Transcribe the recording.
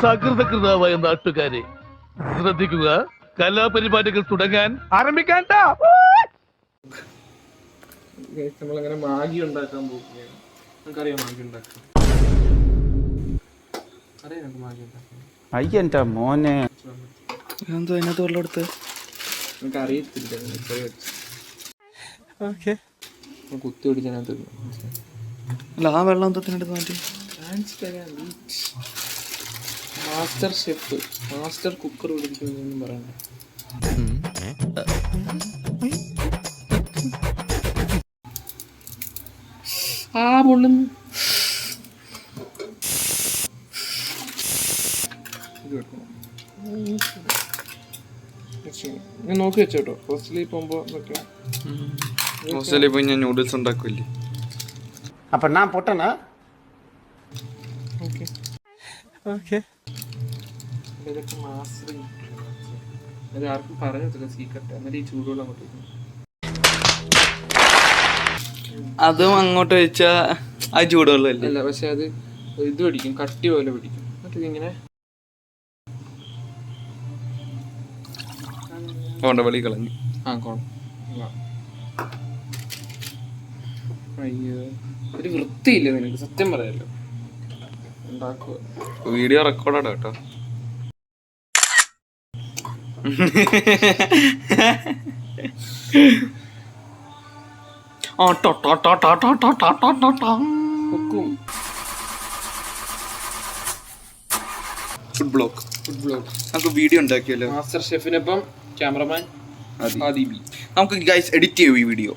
സകൃതകൃതാവായ നാട്ടുകാരെ ശ്രദ്ധിക്കുക, കലാപരിപാടികൾ തുടങ്ങാൻ ആരംഭിക്കാൻ. നമ്മളങ്ങനെ മാഗി ഉണ്ടാക്കാൻ പോവുകയാണ്. നമുക്കറിയാം മാഗി ഉണ്ടാക്കാൻ. അറിയാം നമുക്ക് മാഗി ഉണ്ടാക്കാൻ. അയ്യന്റെ മോനെ എന്തോ അതിനകത്ത് വെള്ളം എടുത്ത് നമുക്ക് അറിയത്തില്ല. കുത്തി പിടിച്ചതിനകത്ത് അല്ല ആ വെള്ളം എന്തത്തിനെടുത്ത് മാറ്റി. മാസ്റ്റർ ഷെഫ്, മാസ്റ്റർ കുക്കർ പിടിക്കുന്നൊന്നും പറയണ്ട. ആ പൊള്ളും ഞാൻ നോക്കി വെച്ചോട്ടോ. ഹോസ്റ്റലിൽ പോകുമ്പോ ഹോസ്റ്റലിൽ പോയി ഞാൻ നൂഡിൽസ് ഉണ്ടാക്കൂല്ലേ. അപ്പൊ ഞാൻ പൊട്ടനാ? ഇതൊക്കെ മാസ്റ്റർ അത് ആർക്കും പറഞ്ഞിട്ടില്ല, സീക്രട്ട്. എന്നിട്ട് ഈ ചൂടുവെള്ളം അങ്ങോട്ട് വെക്കും. അതും അങ്ങോട്ട് വെച്ചാ ആ ചൂടുവെള്ളമല്ലേ? അല്ല, പക്ഷെ അത് ഇത് പിടിക്കും, കട്ടി പോലെ പിടിക്കും. എന്നിട്ട് ഇതിങ്ങനെ വെളി കളഞ്ഞു. അയ്യോ, ഒരു വൃത്തിയില്ല നിനക്ക്, സത്യം പറയാലോ. ഉണ്ടാക്കുക വീഡിയോ റെക്കോർഡാണ് കേട്ടോ. ഫുഡ് ബ്ലോഗ് നമുക്ക് വീഡിയോ ഉണ്ടാക്കിയല്ലോ. മാസ്റ്റർ ഷെഫിനൊപ്പം ക്യാമറമാൻ നമുക്ക് ഗൈസ് എഡിറ്റ് ചെയ്യും ഈ വീഡിയോ.